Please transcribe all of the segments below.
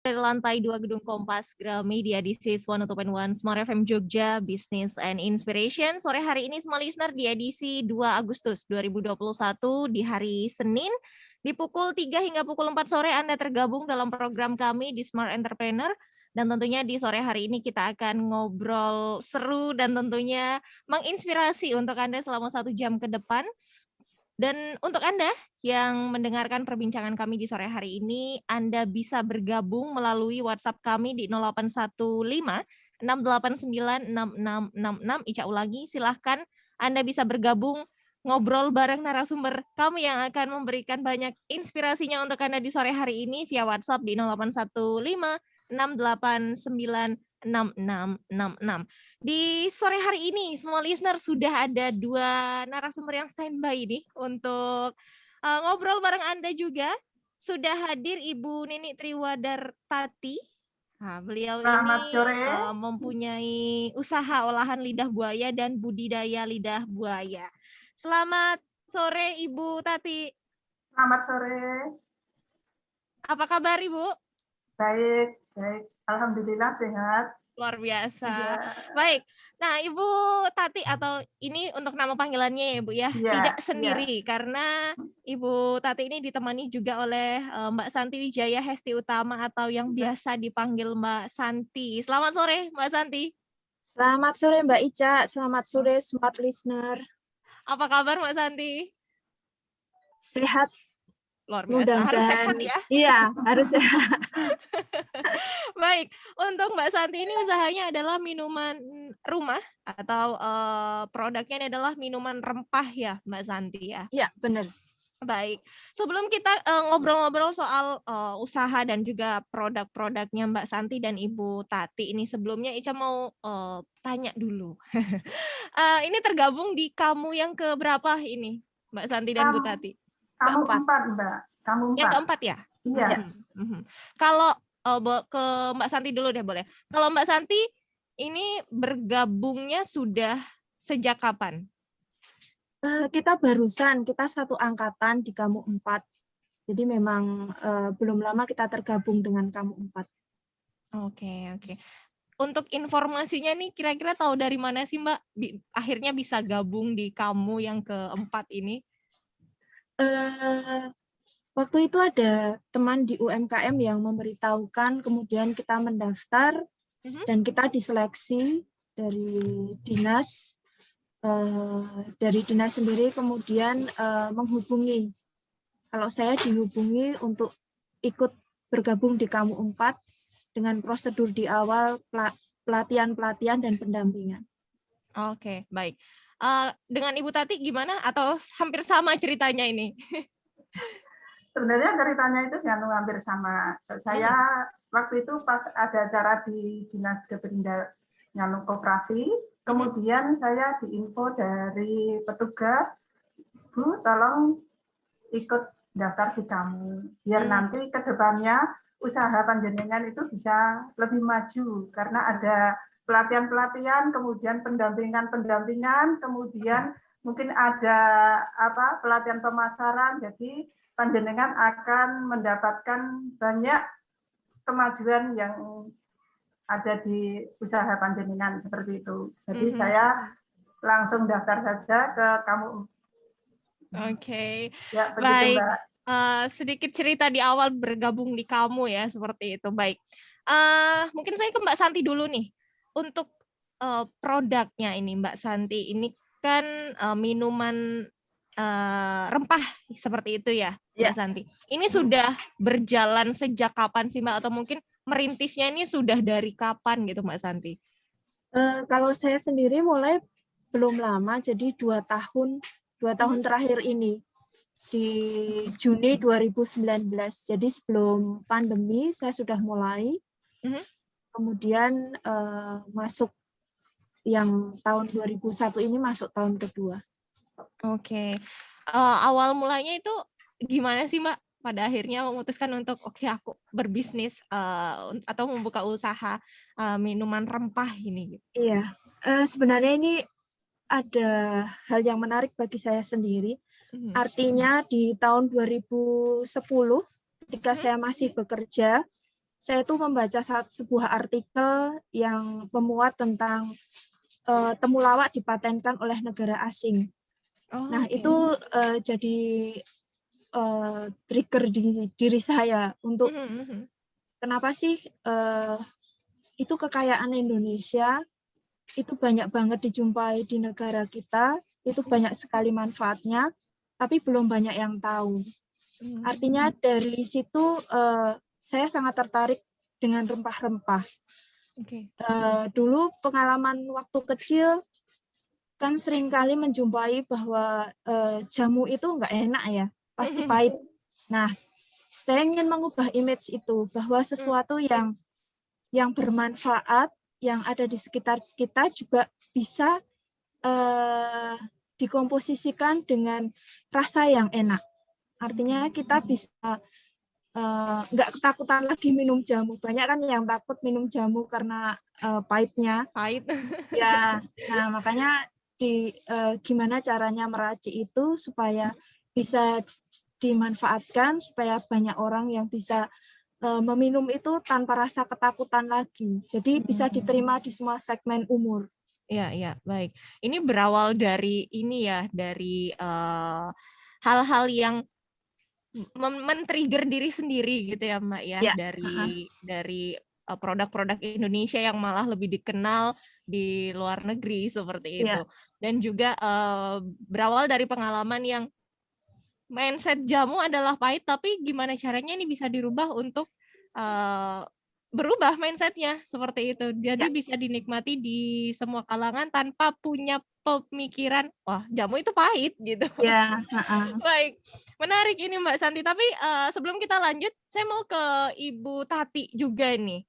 Dari lantai 2 Gedung Kompas Gramedia, this is 102.1 Smart FM Jogja, Business and Inspiration. Sore hari ini semua listener di edisi 2 Agustus 2021 di hari Senin, di pukul 3 hingga pukul 4 sore Anda tergabung dalam program kami di Smart Entrepreneur. Dan tentunya di sore hari ini kita akan ngobrol seru dan tentunya menginspirasi untuk Anda selama 1 jam ke depan. Dan untuk Anda yang mendengarkan perbincangan kami di sore hari ini, Anda bisa bergabung melalui WhatsApp kami di 0815 689 6666. Ica ulangi, silahkan Anda bisa bergabung ngobrol bareng narasumber kami yang akan memberikan banyak inspirasinya untuk Anda di sore hari ini via WhatsApp di 0815 689 6666. Di sore hari ini, semua listener sudah ada 2 narasumber yang standby nih untuk ngobrol bareng Anda juga. Sudah hadir Ibu Nini Triwadartati. Nah, beliau Selamat ini sore. mempunyai usaha olahan lidah buaya dan budidaya lidah buaya. Selamat sore Ibu Tati. Selamat sore. Apa kabar Ibu? Baik, baik. Alhamdulillah sehat. Luar biasa. Ya. Baik. Nah, Ibu Tati atau ini untuk nama panggilannya ya, Bu ya. Ya, Tidak ya. sendiri karena Ibu Tati ini ditemani juga oleh Mbak Santi Wijaya Hesti Utama atau yang biasa dipanggil Mbak Santi. Selamat sore, Mbak Santi. Selamat sore Mbak Ica, selamat sore Smart Listener. Apa kabar Mbak Santi? Sehat. Luar biasa, harus sehat ya. Iya, harus sehat. Baik, untuk Mbak Santi ini usahanya adalah minuman rumah atau produknya ini adalah minuman rempah ya Mbak Santi ya? Iya, benar. Baik, sebelum kita ngobrol-ngobrol soal usaha dan juga produk-produknya Mbak Santi dan Ibu Tati ini, sebelumnya Ica mau tanya dulu. Ini tergabung di kamu yang keberapa ini Mbak Santi dan Bu Tati? Kamu keempat, Mbak. Kamu Yang empat. keempat ya? Iya. Kalau ke Mbak Santi dulu deh boleh. Kalau Mbak Santi ini bergabungnya sudah sejak kapan? Kita barusan, kita satu angkatan di Kamu 4. Jadi memang belum lama kita tergabung dengan Kamu 4. Oke. Untuk informasinya nih kira-kira tahu dari mana sih Mbak akhirnya bisa gabung di kamu yang keempat ini? Waktu itu ada teman di UMKM yang memberitahukan, kemudian kita mendaftar dan kita diseleksi dari dinas. Dari dinas sendiri kemudian menghubungi. Kalau saya dihubungi untuk ikut bergabung di Kamu 4 dengan prosedur di awal pelatihan dan pendampingan. Oke, baik. Dengan Ibu Tati gimana atau hampir sama ceritanya ini? Sebenarnya ceritanya itu hampir sama. Saya waktu itu pas ada acara di Dinas Deperinda Koperasi, kemudian saya diinfo dari petugas, Bu, tolong ikut daftar di kamu, biar nanti ke depannya usaha panjenengan itu bisa lebih maju, karena ada pelatihan-pelatihan, kemudian pendampingan, kemudian mungkin ada pelatihan pemasaran, jadi panjenengan akan mendapatkan banyak kemajuan yang ada di usaha panjenengan seperti itu. Jadi saya langsung daftar saja ke kamu. Oke. Ya, begitu, baik. Mbak. Sedikit cerita di awal bergabung di kamu ya, seperti itu. Baik. Mungkin saya ke Mbak Santi dulu nih. Untuk produknya ini Mbak Santi, ini kan minuman rempah seperti itu ya, Mbak Santi. Ini sudah berjalan sejak kapan sih Mbak? Atau mungkin merintisnya ini sudah dari kapan gitu Mbak Santi? Kalau saya sendiri mulai belum lama, jadi 2 tahun terakhir ini. Di Juni 2019. Jadi sebelum pandemi saya sudah mulai. Kemudian masuk yang tahun 2001 ini masuk tahun kedua. Oke. Awal mulanya itu gimana sih Mbak? Pada akhirnya memutuskan untuk aku berbisnis atau membuka usaha minuman rempah ini. Iya, sebenarnya ini ada hal yang menarik bagi saya sendiri. Artinya di tahun 2010 ketika saya masih bekerja, saya itu membaca sebuah artikel yang memuat tentang temulawak dipatenkan oleh negara asing. Nah, itu jadi trigger di diri saya untuk kenapa sih itu kekayaan Indonesia itu banyak banget dijumpai di negara kita, itu banyak sekali manfaatnya, tapi belum banyak yang tahu. Artinya dari situ saya sangat tertarik dengan rempah-rempah. Dulu pengalaman waktu kecil kan seringkali menjumpai bahwa jamu itu nggak enak ya, pasti pahit. Nah, saya ingin mengubah image itu bahwa sesuatu yang bermanfaat yang ada di sekitar kita juga bisa dikomposisikan dengan rasa yang enak. Artinya kita bisa nggak ketakutan lagi minum jamu. Banyak kan yang takut minum jamu karena pahitnya. Pahit. Ya, nah makanya gimana caranya meracik itu supaya bisa dimanfaatkan, supaya banyak orang yang bisa meminum itu tanpa rasa ketakutan lagi. Jadi bisa diterima di semua segmen umur. Iya, baik. Ini berawal dari ini ya, dari hal-hal yang men-trigger diri sendiri gitu ya, Mbak ya, Ya. dari produk-produk Indonesia yang malah lebih dikenal di luar negeri seperti itu. Dan juga berawal dari pengalaman yang mindset jamu adalah pahit, tapi gimana caranya ini bisa dirubah untuk berubah mindsetnya seperti itu. Jadi bisa dinikmati di semua kalangan tanpa punya pemikiran, wah jamu itu pahit gitu. Ya. Baik, menarik ini Mbak Santi. Tapi sebelum kita lanjut, saya mau ke Ibu Tati juga nih.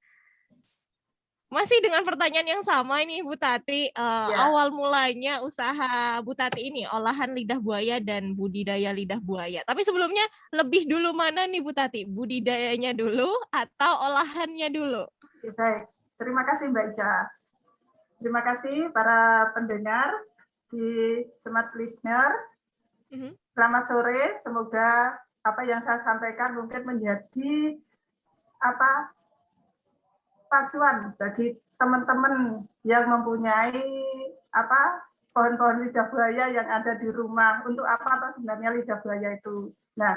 Masih dengan pertanyaan yang sama ini Bu Tati, awal mulanya usaha Bu Tati ini olahan lidah buaya dan budidaya lidah buaya. Tapi sebelumnya lebih dulu mana nih Bu Tati? Budidayanya dulu atau olahannya dulu? Baik, terima kasih Mbak Ica. Terima kasih para pendengar di Smart Listener. Selamat sore, semoga apa yang saya sampaikan mungkin menjadi pacuan bagi teman-teman yang mempunyai pohon-pohon lidah buaya yang ada di rumah. Untuk apa atau sebenarnya lidah buaya itu? Nah,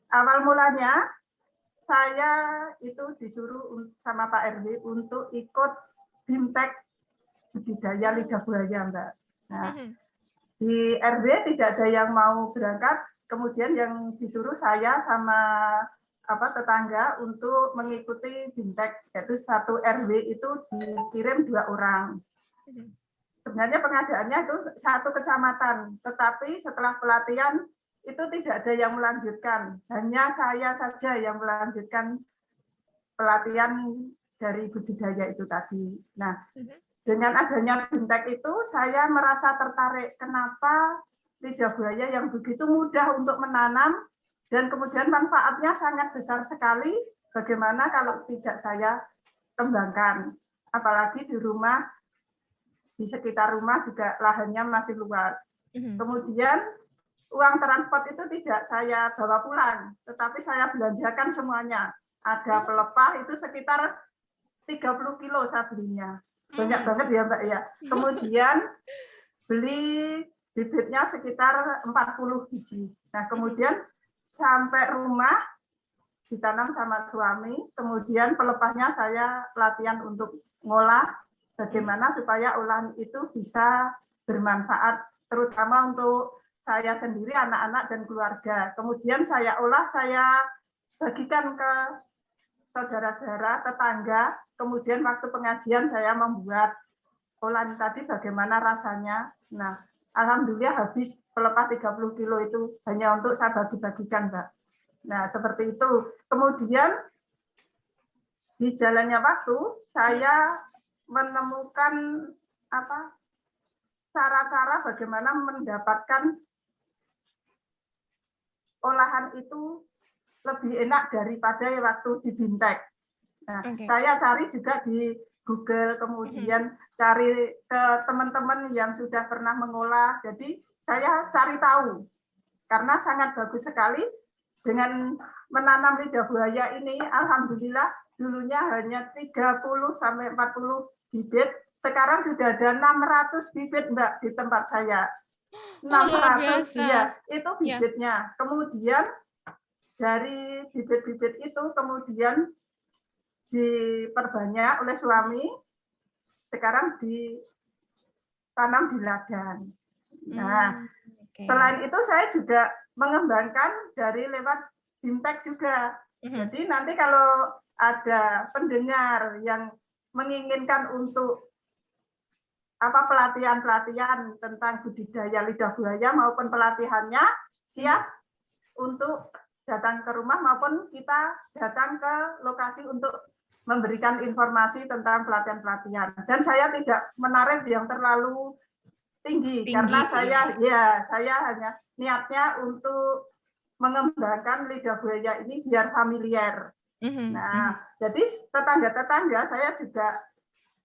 awal mulanya saya itu disuruh sama Pak RW untuk ikut BIMTEK budidaya lidah buaya, Mbak. Nah, di RW tidak ada yang mau berangkat, kemudian yang disuruh saya sama tetangga untuk mengikuti BIMTEK, yaitu satu RW itu dikirim 2 orang. Sebenarnya pengadaannya itu 1 kecamatan, tetapi setelah pelatihan itu tidak ada yang melanjutkan, hanya saya saja yang melanjutkan pelatihan dari budidaya itu tadi. Nah, dengan adanya BIMTEK itu saya merasa tertarik, kenapa lidah buaya yang begitu mudah untuk menanam dan kemudian manfaatnya sangat besar sekali, bagaimana kalau tidak saya kembangkan. Apalagi di rumah, di sekitar rumah juga lahannya masih luas. Kemudian uang transport itu tidak saya bawa pulang, tetapi saya belanjakan semuanya. Ada pelepah itu sekitar 30 kilo saya belinya. Banyak banget ya Mbak ya. Kemudian beli bibitnya sekitar 40 biji. Nah kemudian sampai rumah ditanam sama suami, kemudian pelepahnya saya latihan untuk ngolah bagaimana supaya olahan itu bisa bermanfaat, terutama untuk saya sendiri, anak-anak dan keluarga. Kemudian saya olah, saya bagikan ke saudara-saudara, tetangga, kemudian waktu pengajian saya membuat olahan tadi bagaimana rasanya. Nah, alhamdulillah habis pelepah 30 kilo itu hanya untuk saya bagi-bagikan, Mbak. Nah, seperti itu. Kemudian di jalannya waktu, saya menemukan cara-cara bagaimana mendapatkan olahan itu lebih enak daripada waktu di BIMTEK. Nah, saya cari juga di Google, kemudian cari ke teman-teman yang sudah pernah mengolah. Jadi saya cari tahu, karena sangat bagus sekali dengan menanam lidah buaya ini. Alhamdulillah dulunya hanya 30 sampai 40 bibit, sekarang sudah ada 600 bibit Mbak di tempat saya. 600 ya, itu bibitnya. Kemudian dari bibit-bibit itu kemudian diperbanyak oleh suami, sekarang ditanam di ladang. Nah, selain itu saya juga mengembangkan dari lewat Bimtek juga. Jadi nanti kalau ada pendengar yang menginginkan untuk pelatihan-pelatihan tentang budidaya lidah buaya maupun pelatihannya, siap untuk datang ke rumah maupun kita datang ke lokasi untuk memberikan informasi tentang pelatihan-pelatihan. Dan saya tidak menarik yang terlalu tinggi karena saya hanya niatnya untuk mengembangkan lidah buaya ini biar familiar. Nah, jadi tetangga-tetangga saya juga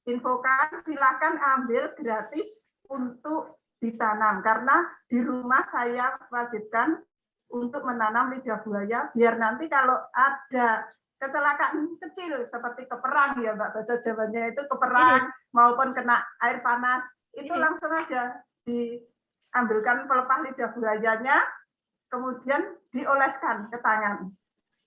infokan silakan ambil gratis untuk ditanam karena di rumah saya wajibkan untuk menanam lidah buaya biar nanti kalau ada kecelakaan kecil seperti keperang ya Mbak, bahasa Jawanya itu keperang maupun kena air panas itu langsung aja diambilkan pelepah lidah buayanya kemudian dioleskan ke tangan.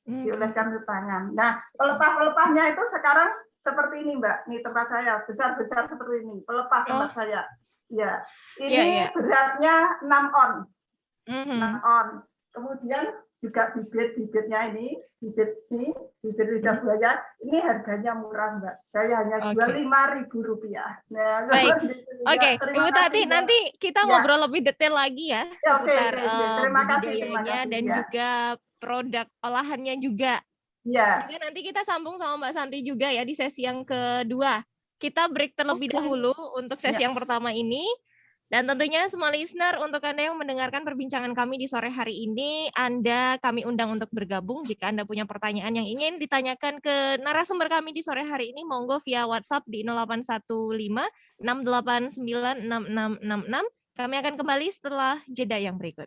Dioleskan ke tangan. Nah, pelepah-pelepahnya itu sekarang seperti ini, Mbak. Ini tempat saya, besar-besar seperti ini. Pelepah tempat saya. Ya. Ini beratnya 6 on. 6 on. Kemudian juga bibit-bibitnya ini, bibit lidah buaya, ini harganya murah, Mbak. Saya hanya jual Rp5.000. Nah, baik. Oke, Ibu Tati, nanti kita ngobrol lebih detail lagi ya seputar budidayanya dan juga produk olahannya juga. Juga nanti kita sambung sama Mbak Santi juga ya di sesi yang kedua. Kita break terlebih dahulu untuk sesi yang pertama ini. Dan tentunya semua listener, untuk Anda yang mendengarkan perbincangan kami di sore hari ini, kami undang untuk bergabung. Jika Anda punya pertanyaan yang ingin ditanyakan ke narasumber kami di sore hari ini, monggo via WhatsApp di 0815 689 6666. Kami akan kembali setelah jeda yang berikut.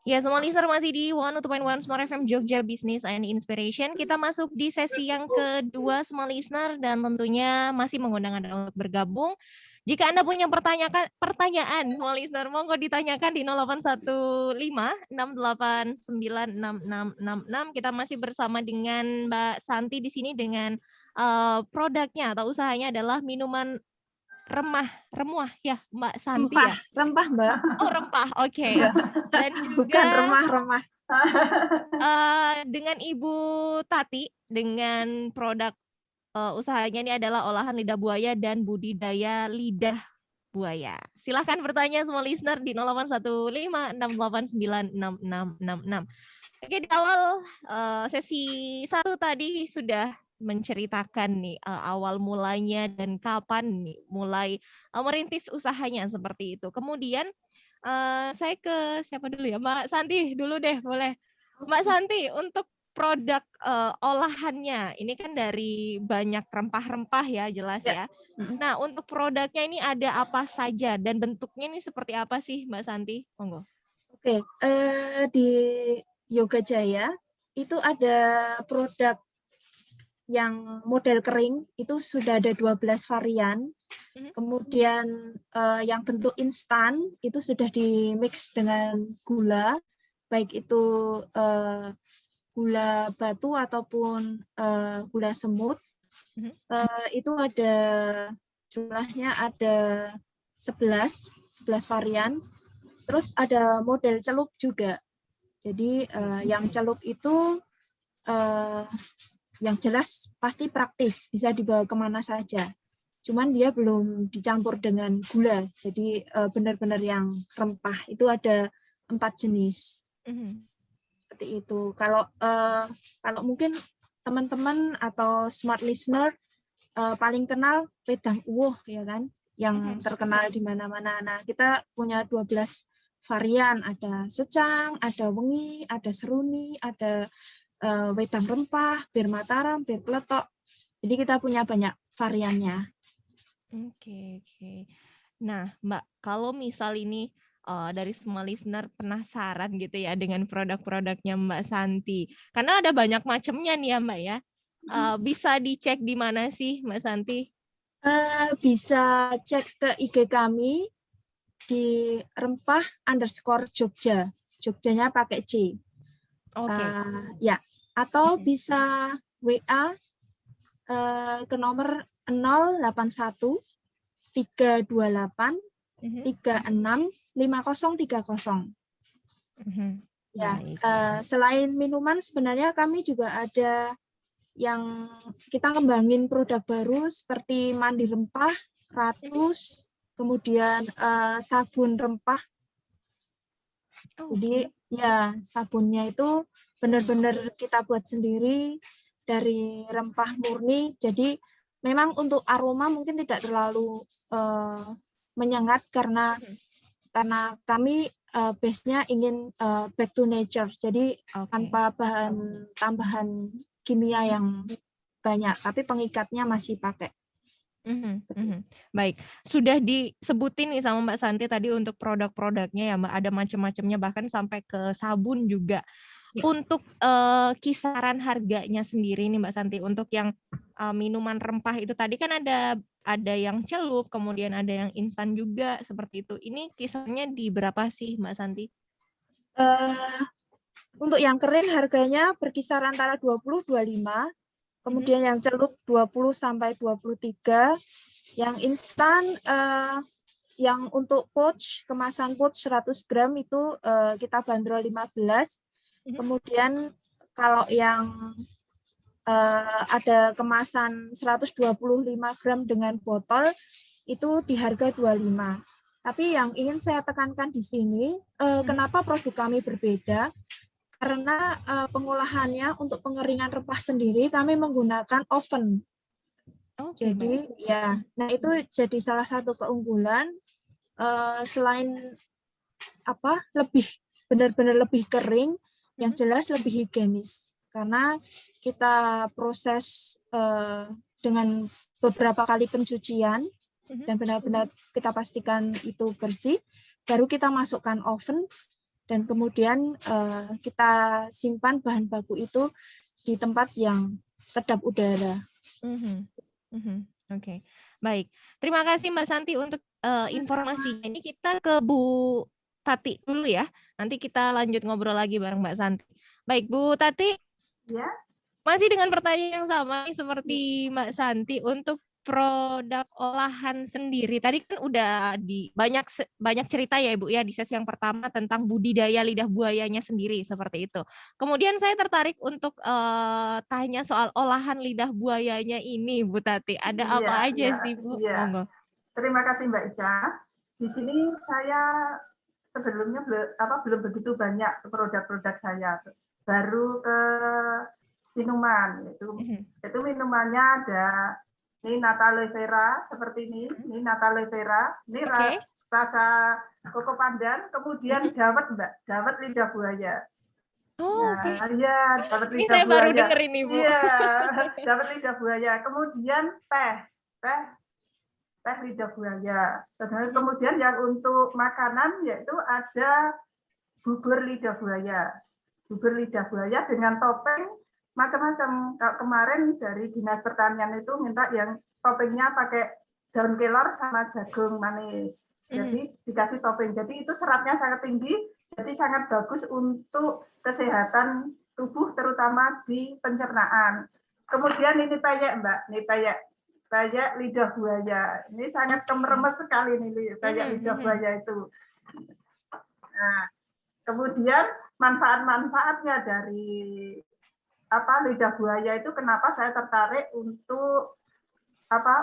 Ya, semua listener masih di 102.1 Smart FM Jogja Business and Inspiration. Kita masuk di sesi yang kedua, semua listener, dan tentunya masih mengundang Anda untuk bergabung. Jika Anda punya pertanyaan, semua listener, monggo ditanyakan di 0815-689-6666. Kita masih bersama dengan Mbak Santi di sini dengan produknya atau usahanya adalah minuman remuah ya, Mbak Santi ya? Rempah, Mbak. Oh, rempah, oke. Dan Bukan juga remah-remah. dengan Ibu Tati dengan produk usahanya ini adalah olahan lidah buaya dan budidaya lidah buaya. Silahkan bertanya semua listener di 0815-689-6666. Oke, di awal sesi 1 tadi sudah menceritakan nih awal mulanya dan kapan nih mulai merintis usahanya seperti itu. Kemudian saya ke siapa dulu ya? Mbak Santi dulu deh, boleh. Mbak Santi, untuk produk olahannya, ini kan dari banyak rempah-rempah ya, jelas ya. Nah, untuk produknya ini ada apa saja dan bentuknya ini seperti apa sih, Mbak Santi? Monggo. Oke, di Yoga Jaya itu ada produk yang model kering, itu sudah ada 12 varian. Kemudian yang bentuk instan itu sudah di-mix dengan gula, baik itu gula batu ataupun gula semut. Itu ada jumlahnya ada 11 varian. Terus ada model celup juga. Jadi yang celup itu yang jelas pasti praktis, bisa dibawa kemana saja. Cuman dia belum dicampur dengan gula, jadi benar-benar yang rempah. Itu ada 4 jenis. Seperti itu. Kalau mungkin teman-teman atau smart listener paling kenal wedang uwuh ya kan, yang terkenal di mana-mana. Nah, kita punya 12 varian, ada secang, ada wengi, ada seruni, ada wedang rempah, bir Mataram, bir Kletok. Jadi kita punya banyak variannya. Oke. Nah, Mbak, kalau misal ini dari semua listener penasaran gitu ya dengan produk-produknya Mbak Santi, karena ada banyak macamnya nih ya Mbak ya. Bisa dicek di mana sih Mbak Santi? Bisa cek ke IG kami di rempah_Jogja. Jogjanya pakai C. Oke. Ya, atau bisa WA ke nomor 081 328 36 5030. Ya, selain minuman sebenarnya kami juga ada yang kita kembangin produk baru seperti mandi rempah, ratus, kemudian sabun rempah. Jadi ya sabunnya itu benar-benar kita buat sendiri dari rempah murni. Jadi memang untuk aroma mungkin tidak terlalu menyengat karena kami base-nya ingin back to nature. Jadi tanpa bahan tambahan kimia yang banyak, tapi pengikatnya masih pakai. Baik, sudah disebutin nih sama Mbak Santi tadi untuk produk-produknya ya Mbak, ada macam-macamnya bahkan sampai ke sabun juga. Ya. Untuk kisaran harganya sendiri nih Mbak Santi, untuk yang minuman rempah itu tadi kan ada yang celup, kemudian ada yang instan juga seperti itu. Ini kisarannya di berapa sih Mbak Santi? Untuk yang kering harganya berkisar antara 20-25. Kemudian yang celup 20 sampai 23, yang instan yang untuk pouch, kemasan pouch 100 gram itu kita bandrol 15. Kemudian kalau yang ada kemasan 125 gram dengan botol itu di harga 25. Tapi yang ingin saya tekankan di sini, kenapa produk kami berbeda? Karena pengolahannya untuk pengeringan rempah sendiri kami menggunakan oven. Jadi ya, nah itu jadi salah satu keunggulan selain lebih benar-benar lebih kering, yang jelas lebih higienis karena kita proses dengan beberapa kali pencucian dan benar-benar kita pastikan itu bersih, baru kita masukkan oven. Dan kemudian kita simpan bahan baku itu di tempat yang kedap udara. Oke, baik. Terima kasih Mbak Santi untuk informasinya. Ini kita ke Bu Tati dulu ya. Nanti kita lanjut ngobrol lagi bareng Mbak Santi. Baik, Bu Tati, Ya, masih dengan pertanyaan yang sama nih seperti Mbak Santi untuk produk olahan sendiri. Tadi kan udah banyak cerita ya Ibu ya di sesi yang pertama tentang budidaya lidah buayanya sendiri seperti itu. Kemudian saya tertarik untuk tanya soal olahan lidah buayanya ini Bu Tati. Ada iya, apa aja iya, sih Bu? iya. Monggo. Terima kasih Mbak Ica. Di sini saya sebelumnya belum begitu banyak produk-produk saya. Baru ke minuman, itu minumannya ada ini nata aloe vera seperti ini nata aloe vera, ini Oke. rasa koko pandan, kemudian dawet Mbak, dawet lidah buaya. Oh, oke. Nah, iya, dawet Ini lidah saya baru buaya. denger ini Bu. Iya, dawet lidah buaya. Kemudian teh lidah buaya. Kemudian yang untuk makanan yaitu ada bubur lidah buaya. Bubur lidah buaya dengan topeng macam-macam. Kemarin dari Dinas Pertanian itu minta yang topengnya pakai daun kelor sama jagung manis. Jadi dikasih topeng. Jadi itu seratnya sangat tinggi, jadi sangat bagus untuk kesehatan tubuh terutama di pencernaan. Kemudian ini peyek Mbak, ini peyek lidah buaya. Ini sangat kemeremes sekali nih peyek lidah buaya itu. Nah, kemudian manfaat-manfaatnya dari lidah buaya itu kenapa saya tertarik untuk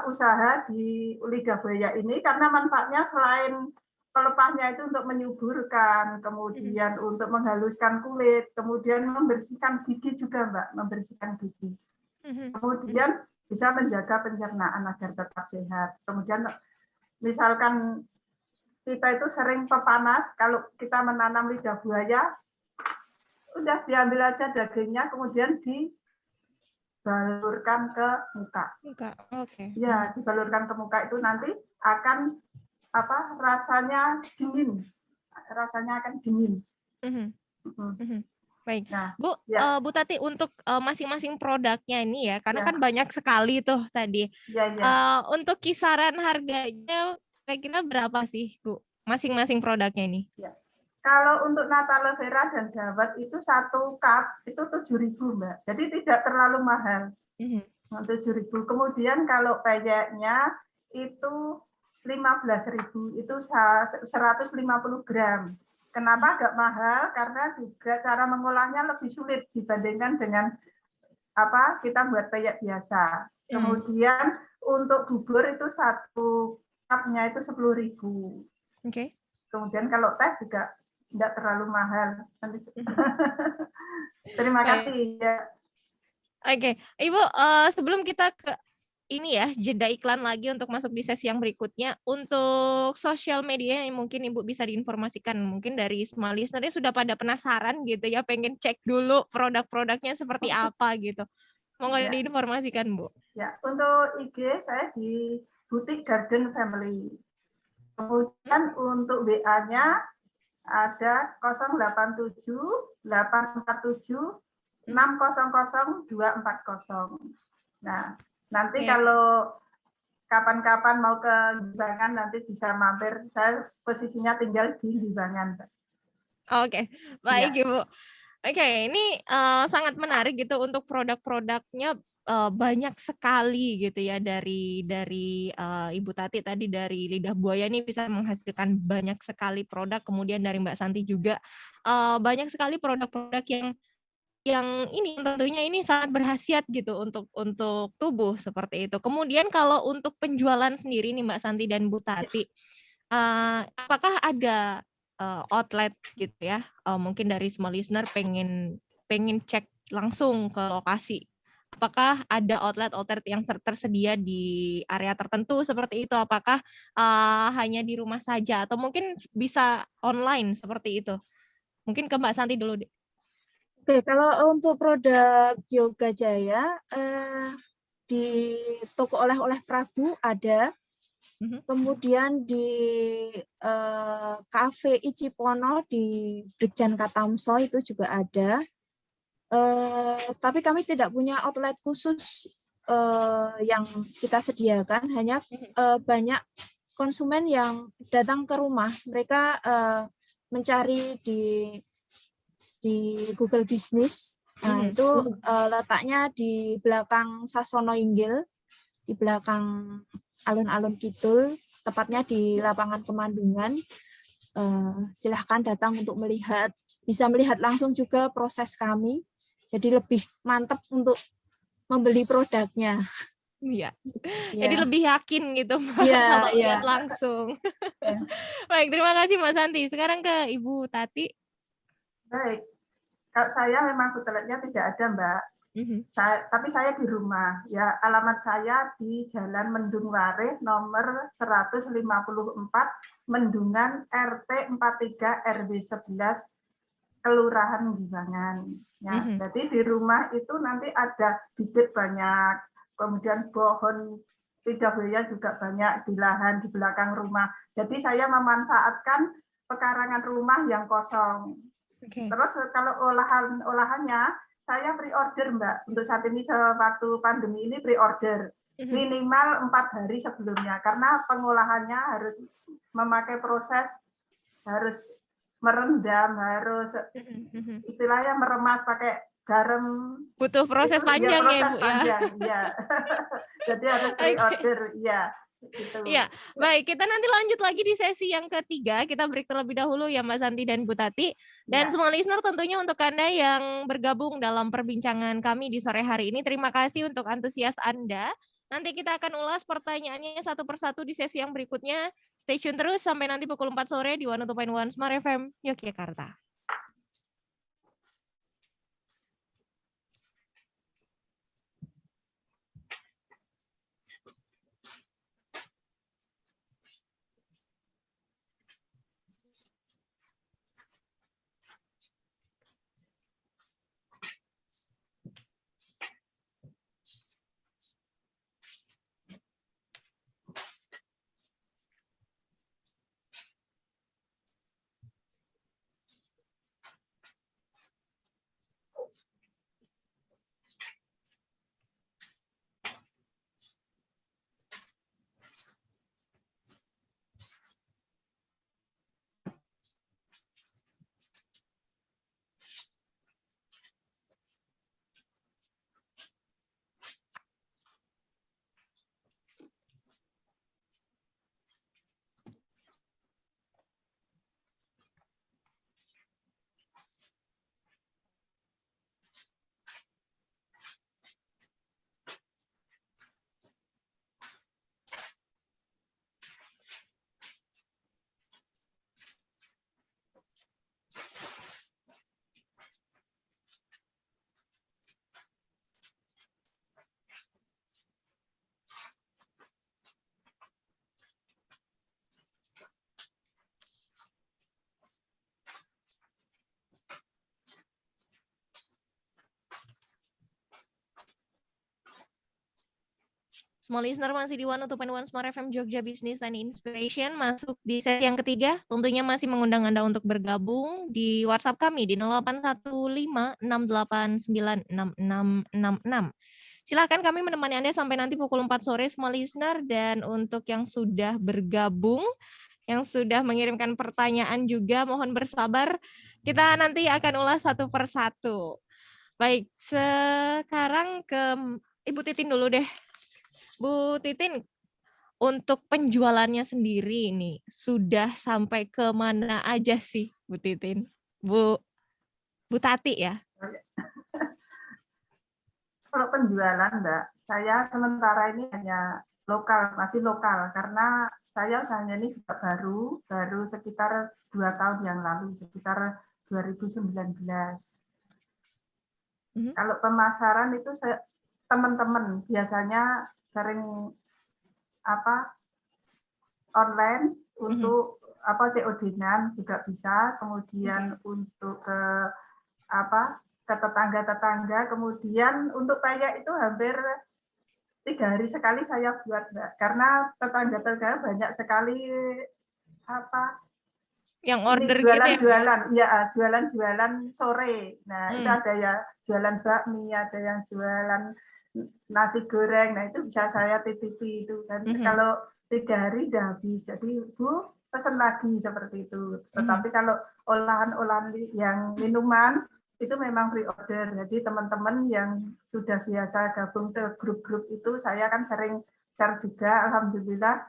usaha di lidah buaya ini, karena manfaatnya selain pelepahnya itu untuk menyuburkan, kemudian untuk menghaluskan kulit, kemudian membersihkan gigi juga Mbak, membersihkan gigi. Kemudian bisa menjaga pencernaan agar tetap sehat. Kemudian misalkan kita itu sering pepanas, kalau kita menanam lidah buaya, udah diambil aja dagingnya, kemudian dibalurkan ke muka. Oke. Ya, dibalurkan ke muka itu nanti akan rasanya dingin. Rasanya akan dingin. Baik, Nah, Bu, ya. Bu Tati untuk masing-masing produknya ini ya, karena Ya. kan banyak sekali tuh tadi. Ya. Untuk kisaran harganya kira-kira berapa sih, Bu? Masing-masing produknya ini? Ya. Kalau untuk nata aloe vera dan dawet itu 1 cup itu 7.000 Mbak. Jadi tidak terlalu mahal. 7.000. Kemudian kalau peyeknya itu 15.000, itu 150 gram. Kenapa agak mahal? Karena juga cara mengolahnya lebih sulit dibandingkan dengan kita buat peyek biasa. Kemudian untuk bubur itu 1 cupnya itu 10.000. Oke. Kemudian kalau teh juga tidak terlalu mahal. Terima kasih ya. Oke, Ibu, sebelum kita ke ini ya, jeda iklan lagi untuk masuk di sesi yang berikutnya, untuk sosial media yang mungkin Ibu bisa diinformasikan, mungkin dari semua listener sudah pada penasaran gitu ya, pengen cek dulu produk-produknya seperti apa gitu. Monggo diinformasikan, Bu. Ya, untuk IG saya di Butik Garden Family. Kemudian untuk WA-nya ada 087 847 600 240. Nah, nanti kalau kapan-kapan mau ke Gibangan nanti bisa mampir. Saya posisinya tinggal di Gibangan. Oke, baik Ibu. Oke, ini sangat menarik gitu untuk produk-produknya banyak sekali gitu ya dari Ibu Tati tadi dari lidah buaya ini bisa menghasilkan banyak sekali produk, kemudian dari Mbak Santi juga banyak sekali produk-produk yang ini tentunya ini sangat berkhasiat gitu untuk tubuh seperti itu. Kemudian kalau untuk penjualan sendiri nih Mbak Santi dan Bu Tati, apakah ada outlet gitu ya? Mungkin dari semua listener pengen cek langsung ke lokasi. Apakah ada outlet yang tersedia di area tertentu seperti itu? Apakah hanya di rumah saja atau mungkin bisa online seperti itu? Mungkin ke Mbak Santi dulu deh. Oke, kalau untuk produk Yoga Jaya di toko oleh-oleh Prabu ada, kemudian di Cafe Icipono di Brigjen Katamso itu juga ada. Tapi kami tidak punya outlet khusus yang kita sediakan, hanya banyak konsumen yang datang ke rumah. Mereka mencari di Google Business. Nah, itu letaknya di belakang Sasono Inggil, di belakang alun-alun Kidul, tepatnya di lapangan Kemandungan. Silahkan datang untuk melihat, bisa melihat langsung juga proses kami. Jadi lebih mantap untuk membeli produknya. Iya. Jadi lebih yakin gitu Mbak, kalau lihat langsung. Baik, terima kasih Mbak Santi. Sekarang ke Ibu Tati. Baik, kalau saya memang outletnya tidak ada Mbak. Tapi saya di rumah, ya alamat saya di Jalan Mendung Wareh nomor 154 Mendungan RT 43 RW 11 Kelurahan Giwangan. Ya, jadi di rumah itu nanti ada bibit banyak, kemudian pohon lidah buaya juga banyak di lahan di belakang rumah. Jadi saya memanfaatkan pekarangan rumah yang kosong. Terus kalau olahannya saya pre-order Mbak, untuk saat ini waktu pandemi ini pre-order minimal 4 hari sebelumnya, karena pengolahannya harus memakai proses, harus merendam, harus istilahnya meremas pakai garam. Butuh proses panjang proses ya Bu panjang, ya. Jadi harus pre-order, ya. Gitu. Ya, baik. Kita nanti lanjut lagi di sesi yang ketiga. Kita break terlebih dahulu ya Mbak Santi dan Bu Tati. Dan semua listener tentunya untuk Anda yang bergabung dalam perbincangan kami di sore hari ini, terima kasih untuk antusias Anda. Nanti kita akan ulas pertanyaannya satu persatu di sesi yang berikutnya. Stay tune terus sampai nanti pukul 4 sore di 102.1 Smart FM Yogyakarta. Small listener masih di 102.1 Smart FM Jogja Business and Inspiration, masuk di sesi yang ketiga. Tentunya masih mengundang Anda untuk bergabung di WhatsApp kami di 081568966666. Silakan kami menemani Anda sampai nanti pukul 4 sore Small listener, dan untuk yang sudah bergabung, yang sudah mengirimkan pertanyaan juga mohon bersabar. Kita nanti akan ulas satu persatu. Baik, sekarang ke Ibu Titin dulu deh. Bu Titin, untuk penjualannya sendiri ini sudah sampai ke mana aja sih Bu Titin? Bu Tati ya? Kalau penjualan Mbak, saya sementara ini hanya masih lokal, karena saya usahanya ini juga baru sekitar 2 tahun yang lalu, sekitar 2019. Kalau pemasaran itu teman-teman biasanya sering online untuk COD-an juga bisa, kemudian untuk ke tetangga-tetangga, kemudian untuk payak itu hampir 3 hari sekali saya buat Mbak, karena tetangga-tetangga banyak sekali yang order jualan-jualan, ya jualan-jualan sore. Nah itu ada ya jualan bakmi, ada yang jualan nasi goreng, nah itu bisa saya titipi itu. Dan kalau 3 hari udah habis, jadi Bu pesen lagi seperti itu. Tetapi kalau olahan-olahan yang minuman itu memang free order. Jadi teman-teman yang sudah biasa gabung ke grup-grup itu, saya kan sering share juga, alhamdulillah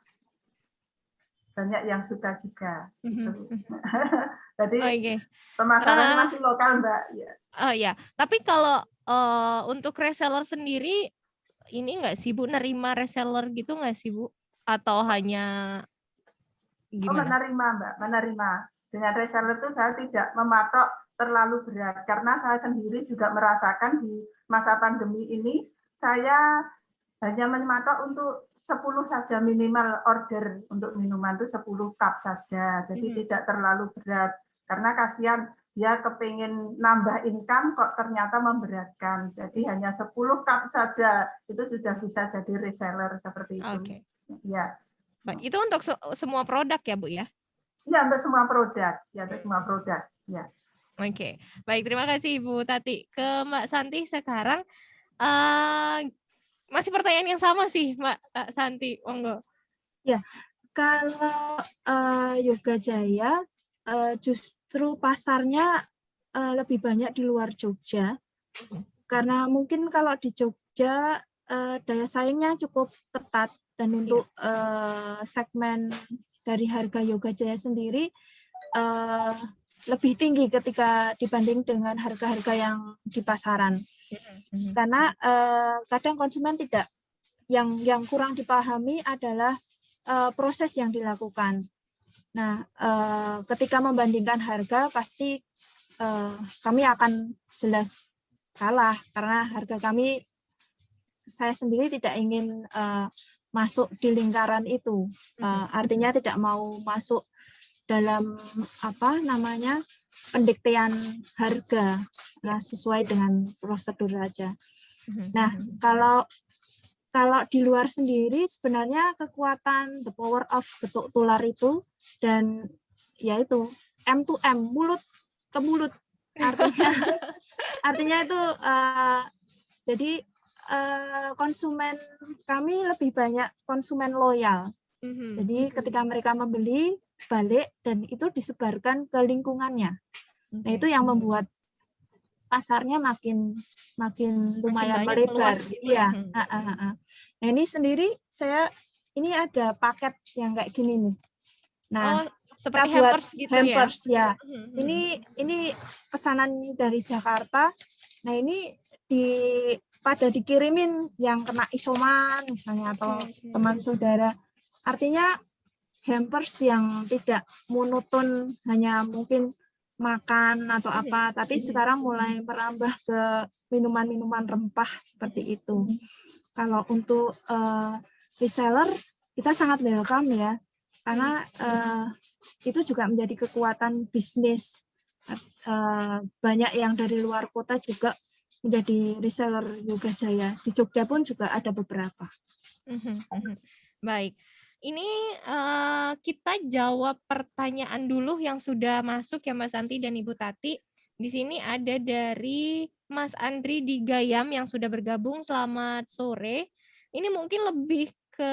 banyak yang suka juga. Gitu. Jadi pemasarannya masih lokal, Mbak. Ya. Oh ya, tapi kalau untuk reseller sendiri, ini nggak sih Bu, nerima reseller gitu nggak sih Bu? Atau hanya gimana? Menerima, Mbak, menerima. Dengan reseller itu saya tidak mematok terlalu berat, karena saya sendiri juga merasakan di masa pandemi ini, saya hanya mematok untuk 10 saja minimal order untuk minuman itu 10 cup saja, jadi tidak terlalu berat. Karena kasihan dia kepingin nambah income kok ternyata memberatkan. Jadi hanya 10 cup saja itu sudah bisa jadi reseller seperti itu. Okay. Ya. Baik, itu untuk semua produk ya Bu ya? Iya, untuk semua produk. Ya, untuk semua produk. Ya. Oke, baik, terima kasih Ibu Tati. Ke Mbak Santi sekarang, masih pertanyaan yang sama sih Mbak Santi, monggo. Ya, kalau Yoga Jaya justru pasarnya lebih banyak di luar Jogja, karena mungkin kalau di Jogja daya saingnya cukup ketat, dan untuk segmen dari harga Yoga Jaya sendiri lebih tinggi ketika dibanding dengan harga-harga yang di pasaran. Karena kadang konsumen tidak, yang kurang dipahami adalah proses yang dilakukan. Nah, ketika membandingkan harga pasti kami akan jelas kalah, karena harga kami, saya sendiri tidak ingin masuk di lingkaran itu. Artinya tidak mau masuk dalam pendiktean harga, sesuai dengan prosedur saja. Nah, kalau di luar sendiri sebenarnya kekuatan the power of getuk tular itu, dan yaitu M to M, mulut ke mulut, artinya itu jadi konsumen kami lebih banyak konsumen loyal. Jadi ketika mereka membeli balik, dan itu disebarkan ke lingkungannya. Nah, itu yang membuat pasarnya makin lumayan melebar. Iya. Nah, ini sendiri ini ada paket yang kayak gini nih. Nah, seperti kita buat hampers gitu hampers ya. Ini pesanan dari Jakarta. Nah, ini pada dikirimin yang kena isoman misalnya, atau teman saudara. Artinya hampers yang tidak monoton hanya mungkin makan atau apa, tapi sekarang mulai merambah ke minuman-minuman rempah seperti itu. Kalau untuk reseller, kita sangat welcome ya, karena itu juga menjadi kekuatan bisnis. Banyak yang dari luar kota juga menjadi reseller Yoga Jaya. Di Jogja pun juga ada beberapa. Baik. Ini kita jawab pertanyaan dulu yang sudah masuk ya Mas Santi dan Ibu Tati. Di sini ada dari Mas Andri di Gayam yang sudah bergabung. Selamat sore. Ini mungkin lebih ke,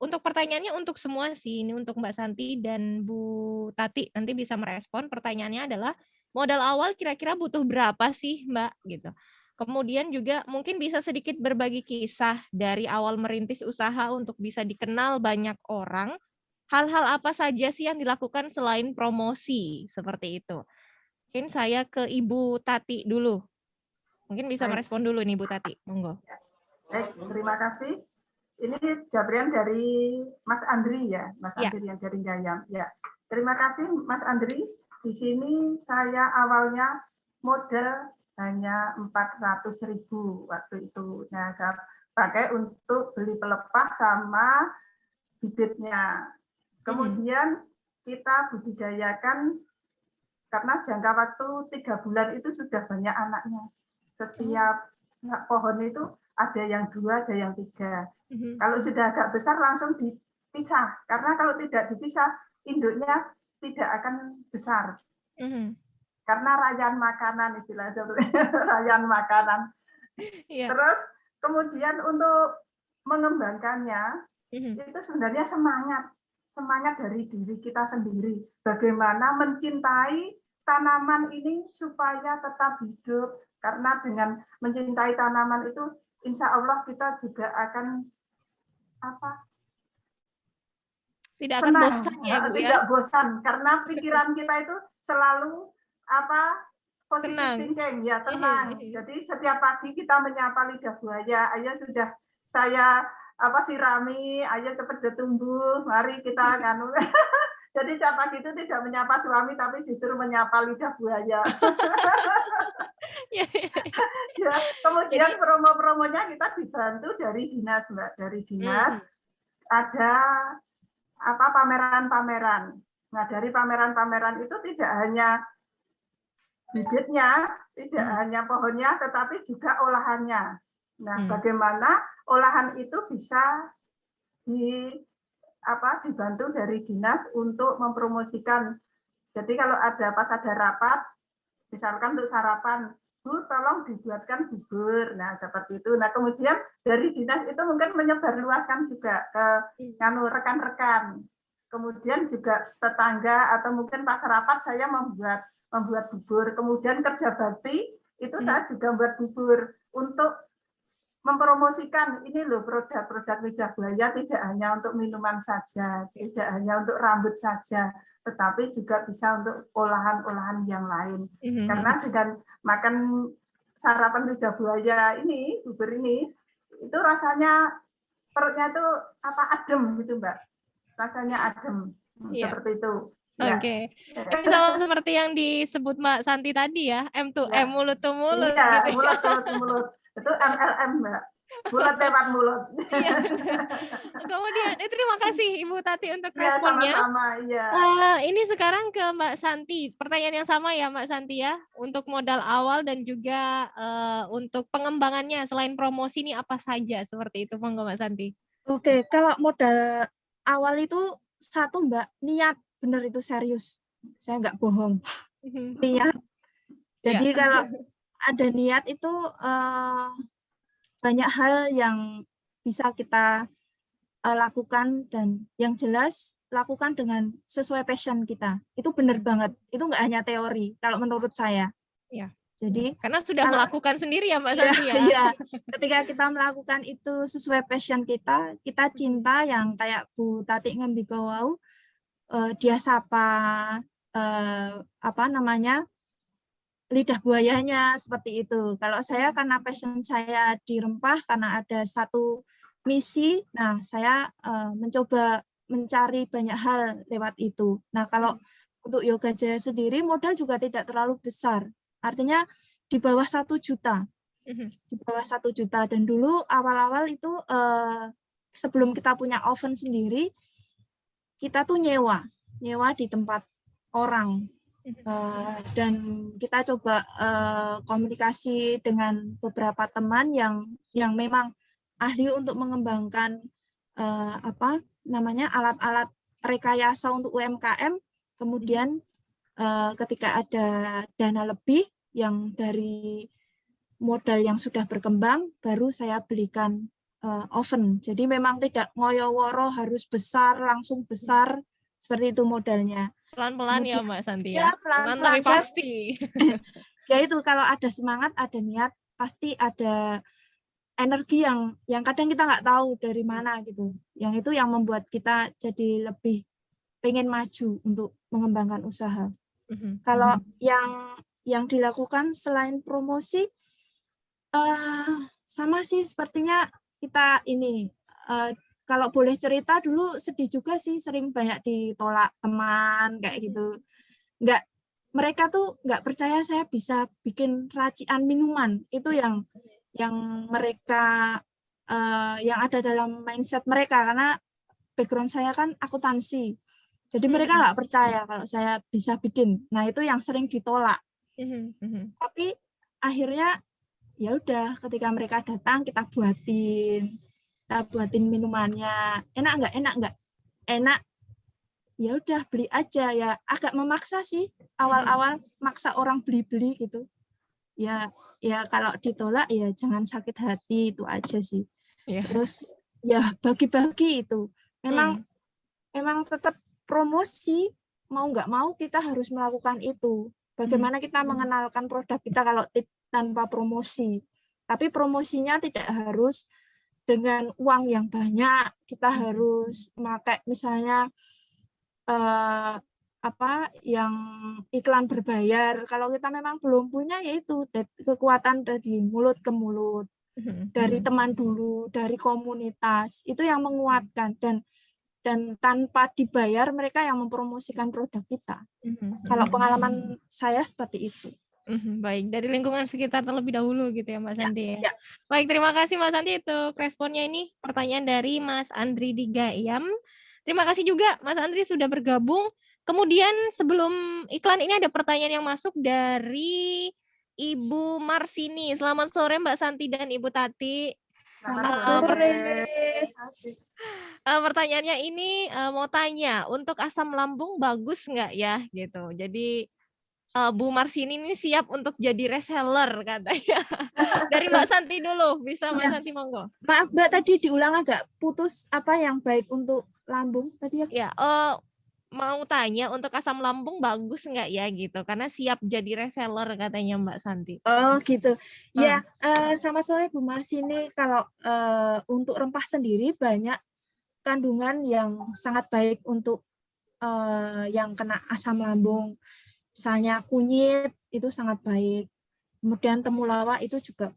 untuk pertanyaannya untuk semua sih. Ini untuk Mbak Santi dan Bu Tati. Nanti bisa merespon. Pertanyaannya adalah, modal awal kira-kira butuh berapa sih Mbak? Gitu. Kemudian juga mungkin bisa sedikit berbagi kisah dari awal merintis usaha untuk bisa dikenal banyak orang. Hal-hal apa saja sih yang dilakukan selain promosi seperti itu? Mungkin saya ke Ibu Tati dulu. Mungkin bisa merespon dulu nih Ibu Tati. Monggo. Baik, terima kasih. Ini jawaban dari Mas Andri ya, Mas Andri yang dari Gayam. Ya, terima kasih Mas Andri. Di sini saya awalnya modal hanya 400.000 waktu itu. Nah, saya pakai untuk beli pelepah sama bibitnya. Kemudian kita budidayakan, karena jangka waktu 3 bulan itu sudah banyak anaknya. Setiap pohon itu ada yang 2, ada yang 3. Kalau sudah agak besar langsung dipisah, karena kalau tidak dipisah induknya tidak akan besar. Karena rayan makanan, istilahnya rayan makanan. Terus kemudian untuk mengembangkannya itu sebenarnya semangat dari diri kita sendiri. Bagaimana mencintai tanaman ini supaya tetap hidup. Karena dengan mencintai tanaman itu, insya Allah kita juga akan tidak akan senang, bosan ya, Bu, tidak ya? bosan. Karena pikiran kita itu selalu positive Tenang. thinking, ya tenang. Jadi setiap pagi kita menyapa lidah buaya, ayo sudah saya sirami, ayo cepat bertumbuh, mari kita nganu. Jadi setiap pagi itu tidak menyapa suami, tapi justru menyapa lidah buaya. Ya. Ya, kemudian promo-promonya kita dibantu dari dinas, Mbak. Dari dinas ada pameran-pameran. Nah, dari pameran-pameran itu tidak hanya bibitnya, tidak hanya pohonnya, tetapi juga olahannya. Nah, bagaimana olahan itu bisa dibantu dari dinas untuk mempromosikan. Jadi kalau pas ada rapat, misalkan untuk sarapan, Bu, tolong dibuatkan bubur. Nah, seperti itu. Nah, kemudian dari dinas itu mungkin menyebarluaskan juga ke rekan-rekan. Kemudian juga tetangga atau mungkin pas rapat saya membuat bubur. Kemudian kerja bakti itu saya juga membuat bubur untuk mempromosikan ini loh produk-produk lidah buaya tidak hanya untuk minuman saja, tidak hanya untuk rambut saja, tetapi juga bisa untuk olahan-olahan yang lain. Karena dengan makan sarapan lidah buaya ini, bubur ini, itu rasanya perutnya itu adem gitu, Mbak. Rasanya adem, seperti itu. Oke. Sama seperti yang disebut Mbak Santi tadi ya, M to M, mulut to mulut. Iya, gitu mulut to mulut. Itu MLM, Mbak. Mulut lewat mulut. Iya. Kemudian, terima kasih Ibu Tati untuk responnya. Sama-sama, iya. Ini sekarang ke Mbak Santi. Pertanyaan yang sama ya Mbak Santi ya. Untuk modal awal dan juga untuk pengembangannya selain promosi ini apa saja seperti itu, monggo Mbak Santi. Oke, kalau modal awal itu satu Mbak, niat, benar itu serius. Saya nggak bohong. Niat. Jadi kalau ada niat itu banyak hal yang bisa kita lakukan, dan yang jelas lakukan dengan sesuai passion kita. Itu benar banget. Itu nggak hanya teori kalau menurut saya. Ya. Jadi karena sudah melakukan sendiri ya Mbak Santi ya. Iya. Ketika kita melakukan itu sesuai passion kita cinta yang kayak Bu Tati Ngambika dia sapa lidah buayanya seperti itu. Kalau saya karena passion saya di rempah, karena ada satu misi, nah saya mencoba mencari banyak hal lewat itu. Nah, kalau untuk Yoga Jaya sendiri modal juga tidak terlalu besar. Artinya di bawah 1 juta. Di bawah 1 juta. Dan dulu awal-awal itu sebelum kita punya oven sendiri, kita tuh nyewa di tempat orang. Dan kita coba komunikasi dengan beberapa teman yang memang ahli untuk mengembangkan alat-alat rekayasa untuk UMKM. Kemudian ketika ada dana lebih yang dari modal yang sudah berkembang, baru saya belikan oven. Jadi memang tidak ngoyo-woro harus besar, langsung besar, seperti itu modalnya. Pelan-pelan ya Mbak Santi ya. Pelan-pelan tapi pasti. Ya itu, kalau ada semangat, ada niat, pasti ada energi yang kadang kita nggak tahu dari mana gitu. Yang itu yang membuat kita jadi lebih pengen maju untuk mengembangkan usaha. Kalau yang dilakukan selain promosi, sama sih sepertinya kita ini. Kalau boleh cerita, dulu sedih juga sih, sering banyak ditolak teman kayak gitu. Mereka tuh nggak percaya saya bisa bikin racian minuman. Itu yang mereka yang ada dalam mindset mereka, karena background saya kan akuntansi. Jadi mereka nggak percaya kalau saya bisa bikin. Nah, itu yang sering ditolak. Tapi akhirnya ya udah, ketika mereka datang kita buatin minumannya. Enak nggak? Enak. Ya udah, beli aja. Ya agak memaksa sih awal-awal, maksa orang beli gitu. Ya kalau ditolak ya jangan sakit hati, itu aja sih. Iya. Terus ya bagi-bagi itu. Hmm. Memang tetap promosi, mau nggak mau kita harus melakukan itu. Bagaimana kita mengenalkan produk kita kalau tanpa promosi. Tapi promosinya tidak harus dengan uang yang banyak. Kita harus pakai misalnya yang iklan berbayar. Kalau kita memang belum punya, yaitu kekuatan dari mulut ke mulut, dari teman dulu, dari komunitas, itu yang menguatkan, dan tanpa dibayar mereka yang mempromosikan produk kita. Kalau pengalaman saya seperti itu. Baik, dari lingkungan sekitar terlebih dahulu gitu ya Mbak Santi. Ya. Baik, terima kasih Mbak Santi untuk responnya ini. Pertanyaan dari Mas Andri di Gayam. Terima kasih juga Mas Andri sudah bergabung. Kemudian sebelum iklan ini ada pertanyaan yang masuk dari Ibu Marsini. Selamat sore Mbak Santi dan Ibu Tati. Selamat sore. Pertanyaannya ini mau tanya, untuk asam lambung bagus nggak ya gitu. Jadi Bu Marsini ini siap untuk jadi reseller katanya. Dari Mbak Santi dulu, bisa Mbak Santi monggo. Maaf Mbak, tadi diulang agak putus, apa yang baik untuk lambung tadi ya? Ya, mau tanya untuk asam lambung bagus nggak ya gitu, karena siap jadi reseller katanya Mbak Santi. Oh gitu. Ya, selamat sore Bu Marsini. Kalau untuk rempah sendiri banyak kandungan yang sangat baik untuk yang kena asam lambung. Misalnya kunyit itu sangat baik. Kemudian temulawak itu juga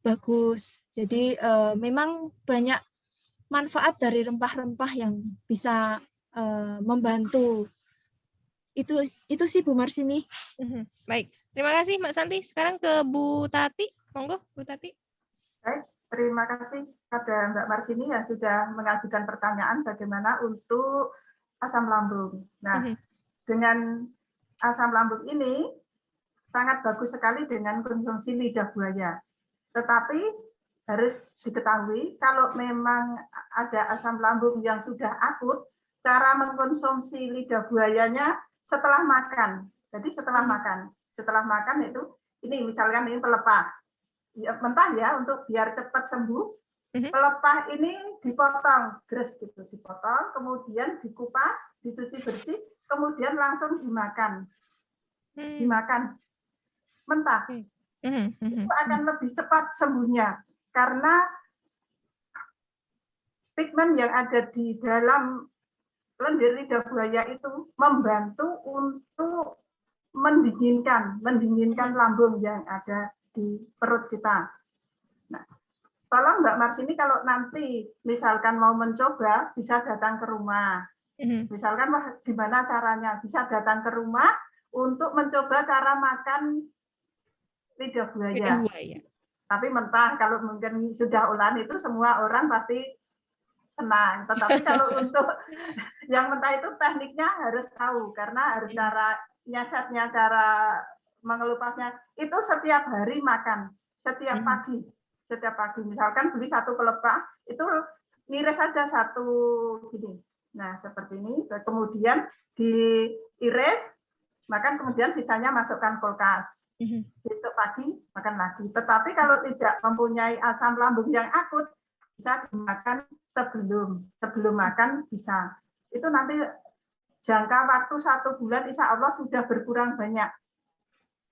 bagus. Jadi memang banyak manfaat dari rempah-rempah yang bisa membantu. Itu sih Bu Marsini. Baik, terima kasih Mbak Santi. Sekarang ke Bu Tati, monggo Bu Tati. Baik, terima kasih pada Mbak Marsini yang sudah mengajukan pertanyaan bagaimana untuk asam lambung. Nah, dengan asam lambung ini sangat bagus sekali dengan konsumsi lidah buaya. Tetapi harus diketahui kalau memang ada asam lambung yang sudah akut, cara mengkonsumsi lidah buayanya setelah makan. Jadi setelah makan itu ini misalkan ini pelepah. Ya, mentah ya untuk biar cepat sembuh. Pelepah ini dipotong, gres gitu, dipotong, kemudian dikupas, dicuci bersih, kemudian langsung dimakan. Dimakan mentah. Itu akan lebih cepat sembuhnya karena pigmen yang ada di dalam lendir lidah buaya itu membantu untuk mendinginkan lambung yang ada di perut kita. Nah, tolong Mbak Marsini kalau nanti misalkan mau mencoba bisa datang ke rumah. Misalkan gimana caranya? Bisa datang ke rumah untuk mencoba cara makan lidah buaya. Tapi mentah, kalau mungkin sudah ulan itu semua orang pasti senang. Tetapi kalau untuk yang mentah itu tekniknya harus tahu karena harus cara nyesetnya, cara mengelupasnya itu setiap hari makan, setiap pagi. Setiap pagi misalkan beli satu pelepah itu ngiris saja satu gini. Nah, seperti ini. Kemudian diiris, makan, kemudian sisanya masukkan kulkas. Besok pagi makan lagi. Tetapi kalau tidak mempunyai asam lambung yang akut, bisa dimakan sebelum makan bisa. Itu nanti jangka waktu 1 bulan insya Allah sudah berkurang banyak.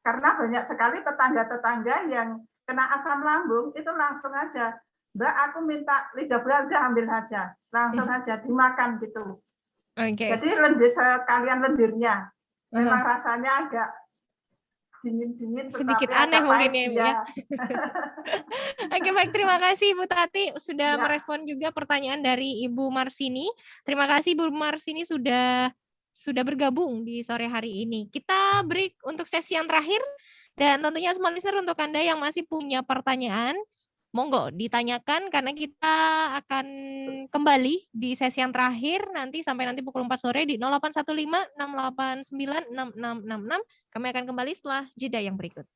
Karena banyak sekali tetangga-tetangga yang kena asam lambung itu langsung aja, Mbak aku minta lidah buaya, udah ambil aja, langsung aja dimakan gitu. Jadi lendir sekalian lendirnya. Memang rasanya agak dingin-dingin, sedikit aneh mungkin ya, Bu ya. Oke, baik, terima kasih Bu Tati sudah merespon juga pertanyaan dari Ibu Marsini. Terima kasih Bu Marsini sudah bergabung di sore hari ini. Kita break untuk sesi yang terakhir dan tentunya semua listener untuk Anda yang masih punya pertanyaan, monggo ditanyakan karena kita akan kembali di sesi yang terakhir nanti sampai nanti pukul 4 sore di 0815 689 6666. Kami akan kembali setelah jeda yang berikut.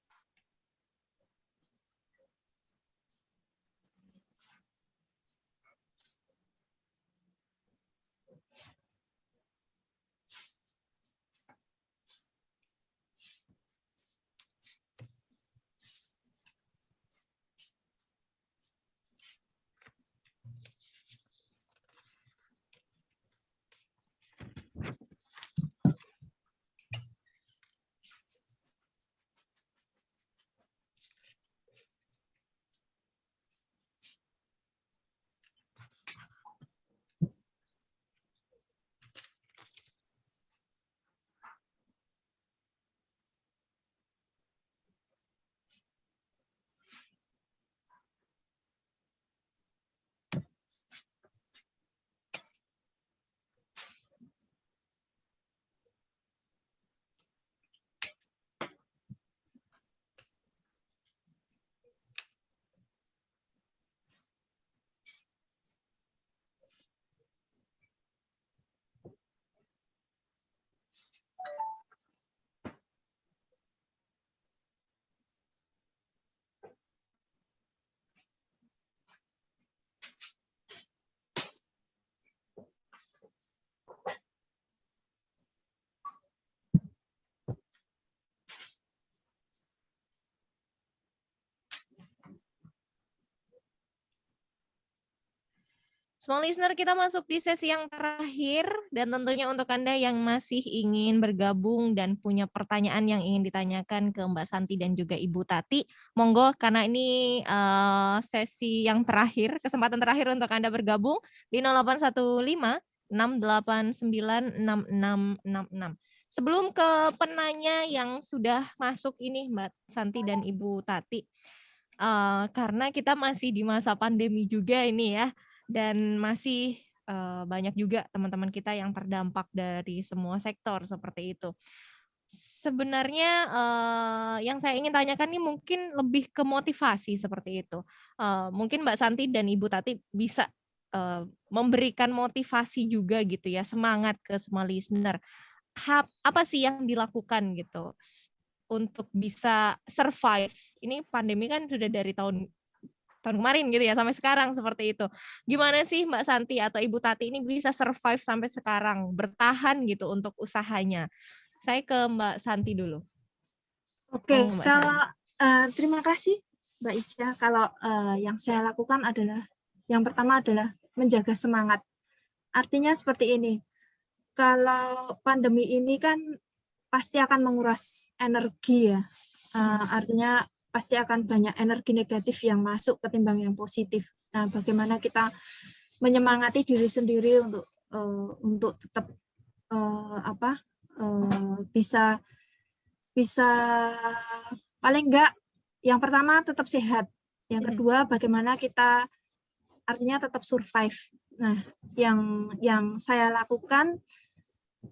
Small listener, kita masuk di sesi yang terakhir dan tentunya untuk Anda yang masih ingin bergabung dan punya pertanyaan yang ingin ditanyakan ke Mbak Santi dan juga Ibu Tati, monggo karena ini sesi yang terakhir, kesempatan terakhir untuk Anda bergabung di 0815 689 6666. Sebelum ke penanya yang sudah masuk ini Mbak Santi dan Ibu Tati, karena kita masih di masa pandemi juga ini ya, dan masih banyak juga teman-teman kita yang terdampak dari semua sektor seperti itu. Sebenarnya yang saya ingin tanyakan nih mungkin lebih ke motivasi seperti itu. Mungkin Mbak Santi dan Ibu Tati bisa memberikan motivasi juga gitu ya, semangat ke semua listener. Apa sih yang dilakukan gitu untuk bisa survive? Ini pandemi kan sudah dari tahun kemarin gitu ya sampai sekarang seperti itu. Gimana sih Mbak Santi atau Ibu Tati ini bisa survive sampai sekarang, bertahan gitu untuk usahanya? Saya ke Mbak Santi dulu. Oke, Mbak kalau Santi. terima kasih Mbak Ica. Kalau yang saya lakukan adalah yang pertama adalah menjaga semangat. Artinya seperti ini. Kalau pandemi ini kan pasti akan menguras energi ya. Artinya pasti akan banyak energi negatif yang masuk ketimbang yang positif. Nah, bagaimana kita menyemangati diri sendiri untuk tetap bisa paling enggak yang pertama tetap sehat. Yang kedua bagaimana kita artinya tetap survive. Nah, yang saya lakukan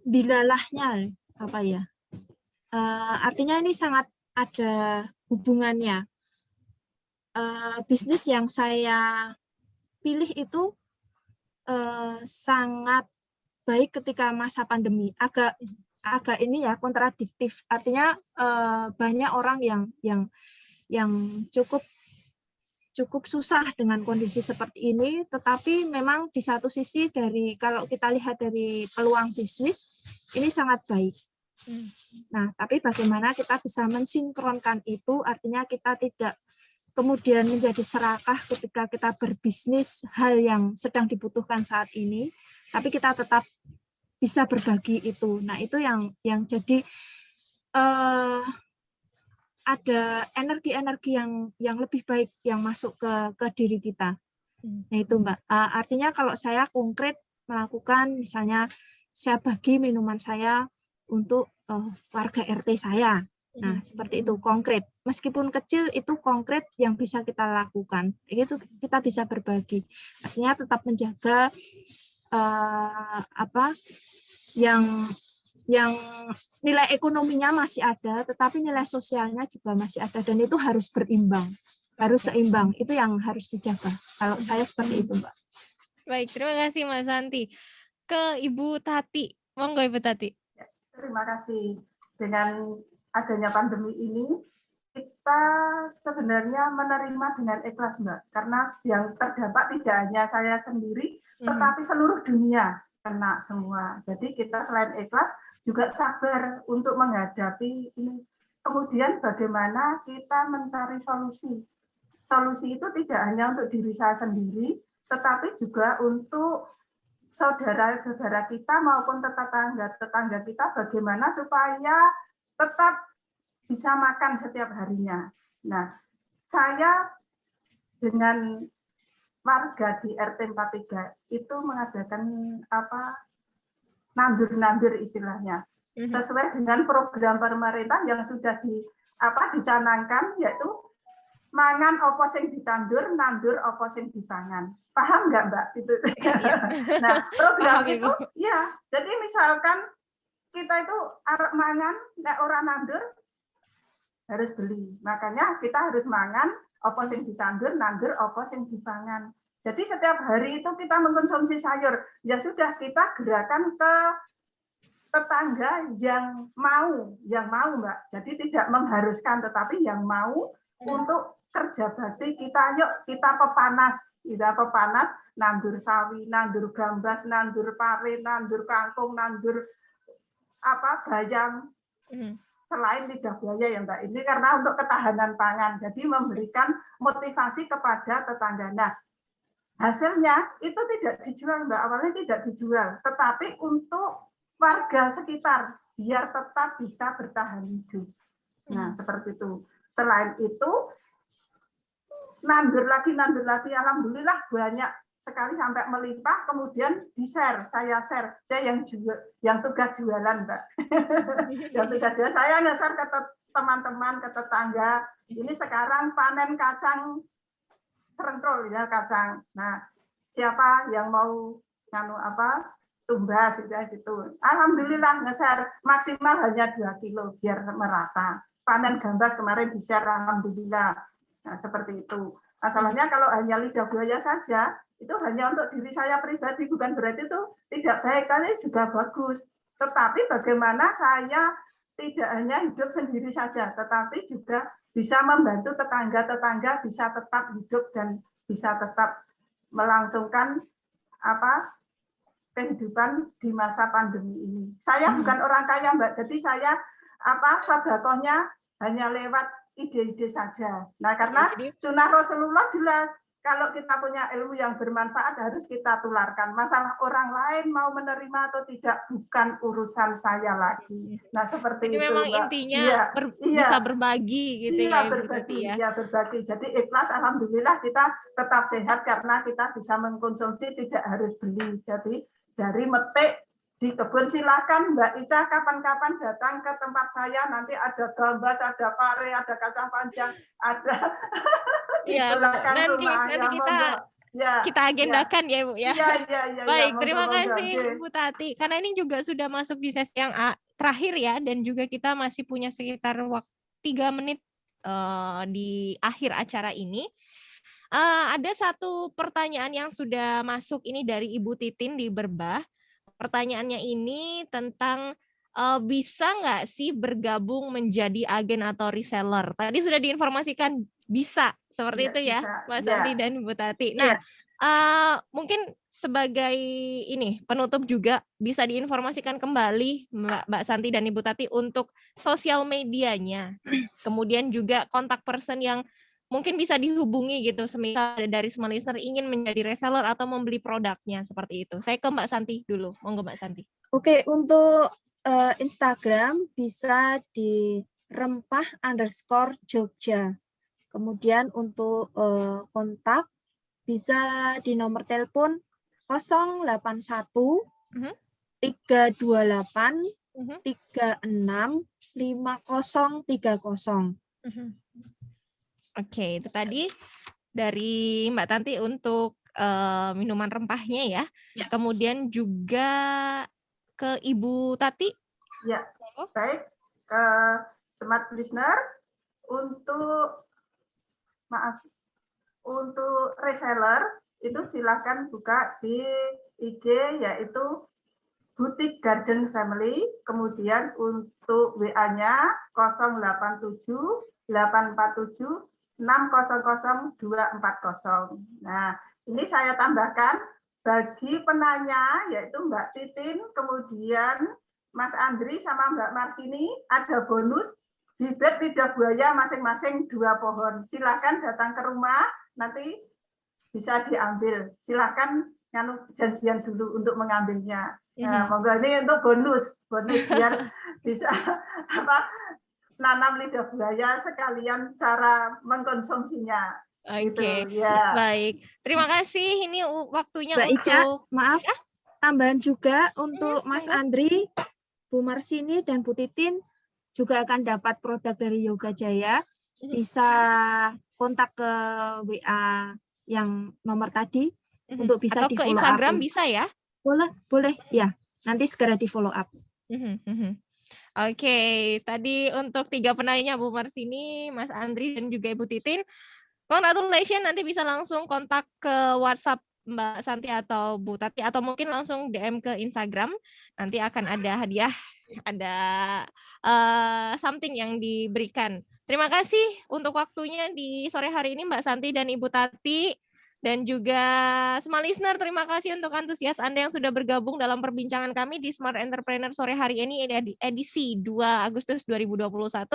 dilalahnya apa ya? Artinya ini sangat ada hubungannya. Bisnis yang saya pilih itu sangat baik ketika masa pandemi. Agak ini ya kontradiktif. Artinya banyak orang yang cukup susah dengan kondisi seperti ini, tetapi memang di satu sisi kalau kita lihat dari peluang bisnis ini sangat baik. Nah, tapi bagaimana kita bisa mensinkronkan itu, artinya kita tidak kemudian menjadi serakah ketika kita berbisnis hal yang sedang dibutuhkan saat ini, tapi kita tetap bisa berbagi itu. Nah, itu yang jadi ada energi-energi yang lebih baik yang masuk ke diri kita. Nah, itu Mbak. Artinya kalau saya konkret melakukan, misalnya saya bagi minuman saya untuk warga RT saya. Nah, seperti itu konkret. Meskipun kecil itu konkret yang bisa kita lakukan. Itu kita bisa berbagi. Artinya tetap menjaga yang nilai ekonominya masih ada, tetapi nilai sosialnya juga masih ada, dan itu harus berimbang, harus seimbang. Itu yang harus dijaga. Kalau saya seperti itu, Mbak. Baik, terima kasih Mas Santi. Ke Ibu Tati, monggo Ibu Tati. Terima kasih. Dengan adanya pandemi ini, kita sebenarnya menerima dengan ikhlas, Mbak. Karena yang terdampak tidak hanya saya sendiri, tetapi seluruh dunia kena semua. Jadi kita selain ikhlas, juga sabar untuk menghadapi ini. Kemudian bagaimana kita mencari solusi. Solusi itu tidak hanya untuk diri saya sendiri, tetapi juga untuk saudara-saudara kita maupun tetangga kita, bagaimana supaya tetap bisa makan setiap harinya. Nah, saya dengan warga di RT 43 itu mengadakan nandur istilahnya, sesuai dengan program pemerintah yang sudah dicanangkan, yaitu mangan opo sing ditandur, nandur opo sing dipangan. Paham nggak Mbak? Itu. Nah, program paham, itu, ya. Jadi misalkan kita itu arep mangan, nek ora nandur harus beli. Makanya kita harus mangan opo sing ditandur, nandur opo sing dipangan. Jadi setiap hari itu kita mengkonsumsi sayur. Ya sudah, kita gerakan ke tetangga yang mau Mbak. Jadi tidak mengharuskan, tetapi yang mau untuk kerja bakti. Yuk kita pepanas, nandur sawi, nandur gambas, nandur pare, nandur kangkung, nandur bayam. Selain lidah buaya ya Mbak, ini karena untuk ketahanan pangan. Jadi memberikan motivasi kepada tetangga. Nah, hasilnya itu tidak dijual, Mbak, awalnya tidak dijual, tetapi untuk warga sekitar biar tetap bisa bertahan hidup. Nah, seperti itu. Selain itu, nandur lagi, alhamdulillah banyak sekali sampai melimpah, kemudian di-share, saya share, saya yang tugas jualan, Mbak. Yang tugas jualan, saya nge-share ke teman-teman, ke tetangga, ini sekarang panen kacang serengkrol ya, kacang. Nah, siapa yang mau tumbas gitu. Alhamdulillah nge-share maksimal hanya 2 kilo biar merata. Panen gambas kemarin di-share, alhamdulillah. Nah, seperti itu. Masalahnya kalau hanya lidah buaya saja, itu hanya untuk diri saya pribadi, bukan berarti itu tidak baik, kali juga bagus. Tetapi bagaimana saya tidak hanya hidup sendiri saja, tetapi juga bisa membantu tetangga-tetangga bisa tetap hidup dan bisa tetap melangsungkan kehidupan di masa pandemi ini. Saya bukan orang kaya, Mbak, jadi saya sedekahnya hanya lewat ide-ide saja. Nah, karena sunnah Rasulullah jelas, kalau kita punya ilmu yang bermanfaat harus kita tularkan. Masalah orang lain mau menerima atau tidak bukan urusan saya lagi. Nah, seperti jadi itu, memang Mbak. intinya Iya, bisa berbagi gitu iya, ya, berbagi, ya. iya, berbagi. Jadi ikhlas, alhamdulillah kita tetap sehat karena kita bisa mengkonsumsi, tidak harus beli. Jadi dari metik di kebun, silakan Mbak Ica kapan-kapan datang ke tempat saya, nanti ada gambas, ada pare, ada kacang panjang, ada di belakang rumah. Nanti kita agendakan ya Bu ya. Iya. Baik, terima kasih Bu Tati. Karena ini juga sudah masuk di sesi yang terakhir ya, dan juga kita masih punya sekitar waktu 3 menit di akhir acara ini. Ada satu pertanyaan yang sudah masuk ini dari Ibu Titin di Berbah. Pertanyaannya ini tentang bisa nggak sih bergabung menjadi agen atau reseller? Tadi sudah diinformasikan bisa, seperti itu ya, Mbak Santi dan Bu Tati. Nah, mungkin sebagai ini penutup juga bisa diinformasikan kembali Mbak Santi dan Ibu Tati untuk sosial medianya, kemudian juga kontak person yang mungkin bisa dihubungi gitu, semisal dari Small Listener ingin menjadi reseller atau membeli produknya, seperti itu. Saya ke Mbak Santi dulu, monggo Mbak Santi. Oke, untuk Instagram bisa di rempah_Jogja. Kemudian untuk kontak bisa di nomor telepon 081 328 36 5030. Oke, itu tadi dari Mbak Tanti untuk minuman rempahnya ya. Kemudian juga ke Ibu Tati. Ya, baik. Smart Listener, untuk reseller itu silakan buka di IG yaitu Butik Garden Family, kemudian untuk WA-nya 087 847 600 240. Nah, ini saya tambahkan bagi penanya yaitu Mbak Titin, kemudian Mas Andri sama Mbak Marsini ada bonus bibit lidah buaya masing-masing 2 pohon. Silakan datang ke rumah, nanti bisa diambil. Silakan janjian dulu untuk mengambilnya. Nah, moga ini untuk bonus biar bisa nanam lidah buaya sekalian cara mengkonsumsinya. Oke, gitu, ya. Baik. Terima kasih. Ini waktunya Mbak Ica, untuk maaf, tambahan juga untuk Mas Andri, Bu Marsini, dan Bu Titin juga akan dapat produk dari Yoga Jaya. Bisa kontak ke WA yang nomor tadi untuk bisa atau di ke follow Instagram up. bisa ya? Boleh ya. Nanti segera di follow up. Oke, tadi untuk 3 penanya Bu Marsini, Mas Andri, dan juga Ibu Titin. Congratulations, nanti bisa langsung kontak ke WhatsApp Mbak Santi atau Bu Tati, atau mungkin langsung DM ke Instagram. Nanti akan ada hadiah, ada something yang diberikan. Terima kasih untuk waktunya di sore hari ini Mbak Santi dan Ibu Tati. Dan juga Smart Listener, terima kasih untuk antusias Anda yang sudah bergabung dalam perbincangan kami di Smart Entrepreneur sore hari ini edisi 2 Agustus 2021.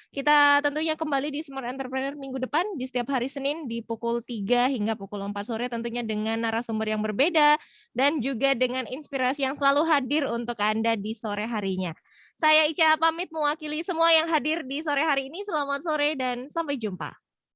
Kita tentunya kembali di Smart Entrepreneur minggu depan di setiap hari Senin di pukul 3 hingga pukul 4 sore, tentunya dengan narasumber yang berbeda dan juga dengan inspirasi yang selalu hadir untuk Anda di sore harinya. Saya Ica pamit mewakili semua yang hadir di sore hari ini. Selamat sore dan sampai jumpa.